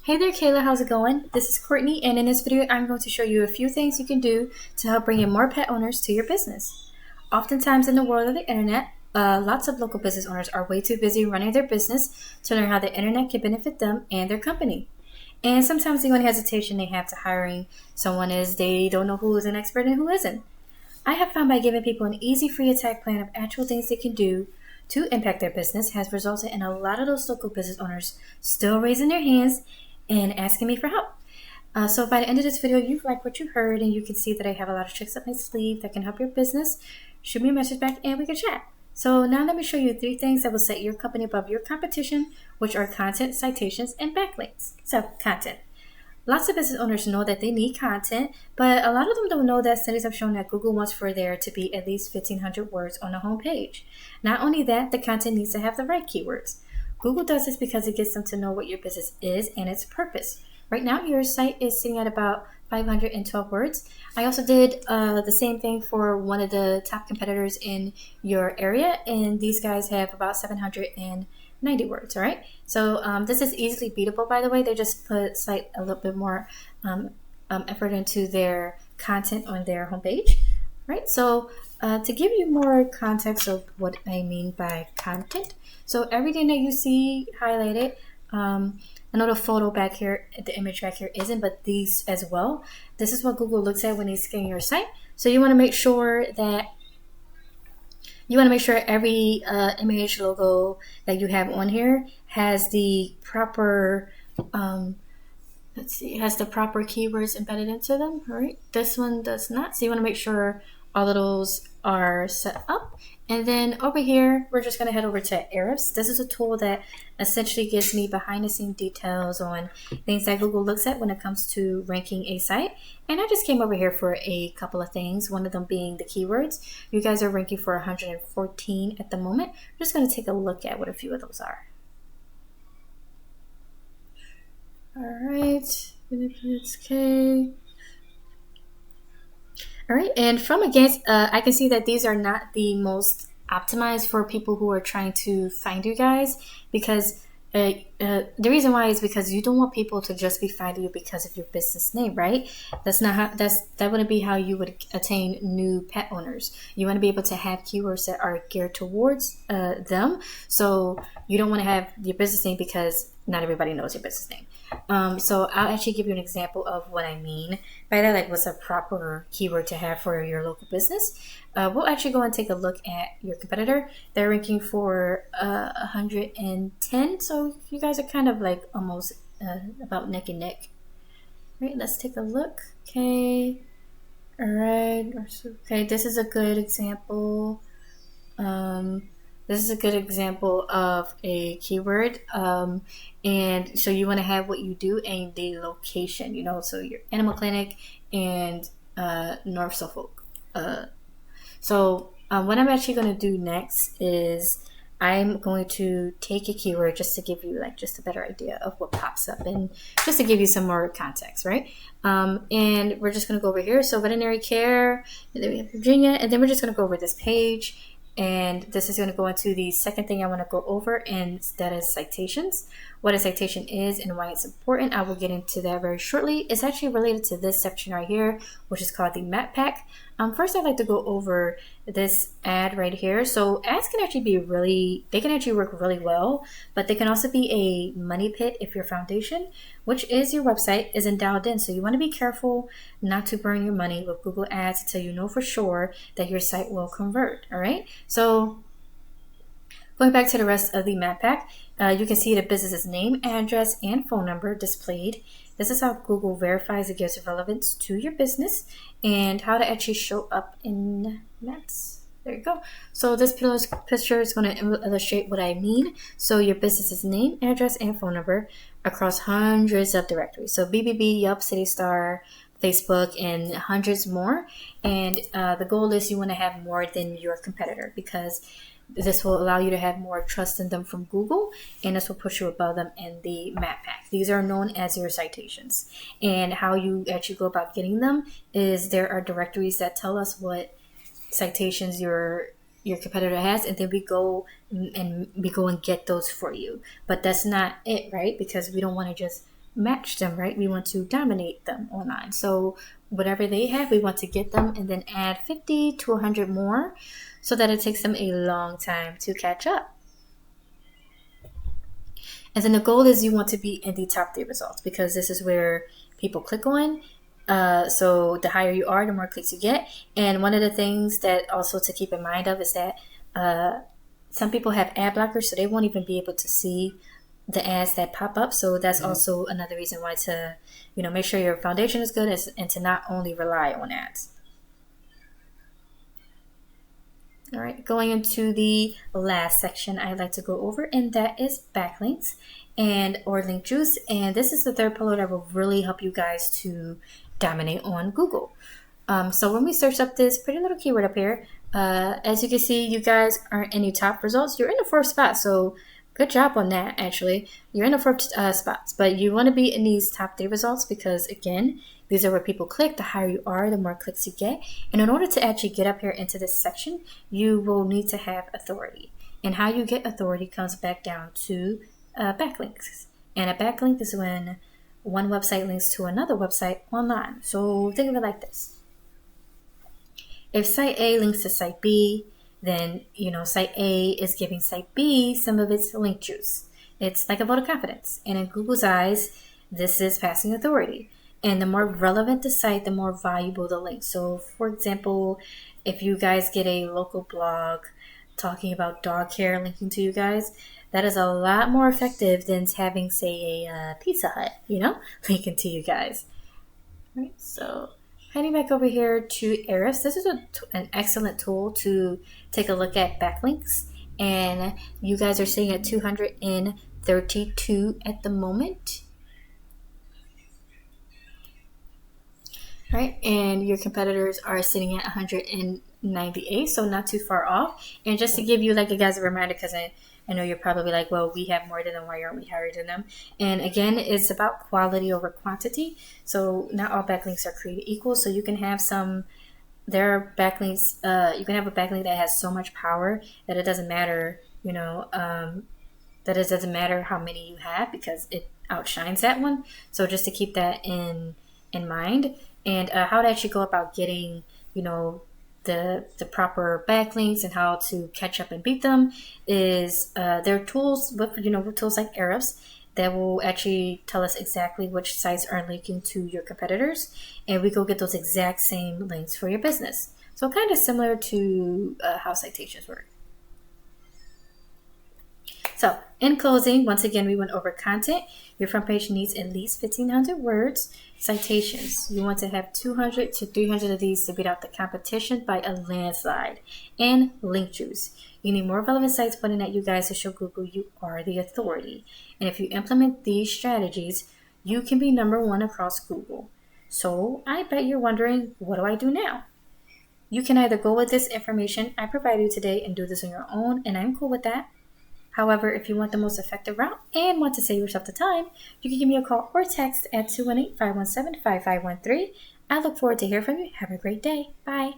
Hey there, Kayla. How's it going? This is Courtney, and in this video, I'm going to show you a few things you can do to help bring in more pet owners to your business. Oftentimes in the world of the internet, lots of local business owners are way too busy running their business to learn how the internet can benefit them and their company. And sometimes the only hesitation they have to hiring someone is they don't know who is an expert and who isn't. I have found by giving people an easy free attack plan of actual things they can do to impact their business has resulted in a lot of those local business owners still raising their hands and asking me for help. So by the end of this video, you've liked what you heard and you can see that I have a lot of tricks up my sleeve that can help your business. Shoot me a message back and we can chat. So now let me show you 3 things that will set your company above your competition, which are content, citations, and backlinks. So content. Lots of business owners know that they need content, but a lot of them don't know that studies have shown that Google wants for there to be at least 1,500 words on the home page. Not only that, the content needs to have the right keywords. Google does this because it gets them to know what your business is and its purpose. Right now, your site is sitting at about 512 words. I also did the same thing for one of the top competitors in your area, and these guys have about 790 words, all right? So this is easily beatable, by the way. They just put a little bit more effort into their content on their homepage, right? So to give you more context of what I mean by content, so everything that you see highlighted, I know the photo back here, the image back here isn't, but these as well. This is what Google looks at when they scan your site. So you want to make sure that every image logo that you have on here has the proper has the proper keywords embedded into them. All right, this one does not. So you want to make sure all of those are set up. And then over here, we're just going to head over to Ahrefs. This is a tool that essentially gives me behind the scenes details on things that Google looks at when it comes to ranking a site. And I just came over here for a couple of things, one of them being the keywords. You guys are ranking for 114 at the moment. I'm just going to take a look at what a few of those are. All right, it's okay. All right, and from against, I can see that these are not the most optimized for people who are trying to find you guys, because the reason why is because you don't want people to just be finding you because of your business name, right? That wouldn't be how you would attain new pet owners. You want to be able to have keywords that are geared towards them. So you don't want to have your business name because not everybody knows your business name. So I'll actually give you an example of what I mean by that, like what's a proper keyword to have for your local business. We'll actually go and take a look at your competitor. They're ranking for 110, so you guys are kind of like almost about neck and neck. Right, let's take a look. Okay, all right, okay, this is a good example. This is a good example of a keyword. And so you want to have what you do and the location, so your animal clinic and North Suffolk. So what I'm actually going to do next is I'm going to take a keyword just to give you just a better idea of what pops up and just to give you some more context, right? And we're just going to go over here. So veterinary care, and then we have Virginia, and then we're just going to go over this page. And this is going to go into the second thing I want to go over, and that is citations. What a citation is and why it's important, I will get into that very shortly. It's actually related to this section right here, which is called the map pack. First, I'd like to go over this ad right here. So ads can actually they can actually work really well, but they can also be a money pit if your foundation, which is your website, isn't dialed in. So you want to be careful not to burn your money with Google Ads until you know for sure that your site will convert, all right? So going back to the rest of the map pack, you can see the business's name, address, and phone number displayed. This is how Google verifies it gives relevance to your business and how to actually show up in maps. There you go. So this picture is going to illustrate what I mean. So your business's name, address, and phone number across hundreds of directories. So BBB, Yelp, City Star, Facebook, and hundreds more. And the goal is you want to have more than your competitor, because this will allow you to have more trust in them from Google, and this will push you above them in the map pack. These are known as your citations. And how you actually go about getting them is there are directories that tell us what citations your competitor has, and then we go and get those for you. But that's not it, right? Because we don't want to just match them, right? We want to dominate them online. So whatever they have, we want to get them and then add 50 to 100 more so that it takes them a long time to catch up. And then the goal is you want to be in the top 3 results because this is where people click on. So the higher you are, the more clicks you get. And one of the things that also to keep in mind of is that some people have ad blockers, so they won't even be able to see the ads that pop up. So that's also another reason why to, make sure your foundation is good and to not only rely on ads. All right, going into the last section I'd like to go over, and that is backlinks or link juice. And this is the third pillar that will really help you guys to dominate on Google. So when we search up this pretty little keyword up here, as you can see, you guys aren't in your top results. You're in the 4th spot, so good job on that, actually. You're in the 4th spots, but you want to be in these top 3 results because, again, these are where people click. The higher you are, the more clicks you get. And in order to actually get up here into this section, you will need to have authority. And how you get authority comes back down to backlinks. And a backlink is when one website links to another website online. So think of it like this. If site A links to site B, then, site A is giving site B some of its link juice. It's like a vote of confidence. And in Google's eyes, this is passing authority. And the more relevant the site, the more valuable the link. So, for example, if you guys get a local blog talking about dog care linking to you guys, that is a lot more effective than having, say, a Pizza Hut, linking to you guys. All right, so heading back over here to Ahrefs, this is an excellent tool to take a look at backlinks. And you guys are sitting at 232 at the moment. Right, and your competitors are sitting at 198, so not too far off. And just to give you guys a reminder, because I know you're probably like, well, we have more than them, why aren't we higher than them? And again, it's about quality over quantity. So not all backlinks are created equal. So you can have there are backlinks, you can have a backlink that has so much power that it doesn't matter, that it doesn't matter how many you have because it outshines that one. So just to keep that in mind. And how to actually go about getting, the proper backlinks and how to catch up and beat them is there are tools with tools like Ahrefs that will actually tell us exactly which sites are linking to your competitors, and we go get those exact same links for your business. So kind of similar to how citations work. So in closing, once again, we went over content. Your front page needs at least 1,500 words. Citations, you want to have 200 to 300 of these to beat out the competition by a landslide. And link juice, you need more relevant sites pointing at you guys to show Google you are the authority. And if you implement these strategies, you can be number 1 across Google. So I bet you're wondering, what do I do now? You can either go with this information I provided you today and do this on your own, and I'm cool with that. However, if you want the most effective route and want to save yourself the time, you can give me a call or text at 218-517-5513. I look forward to hearing from you. Have a great day. Bye.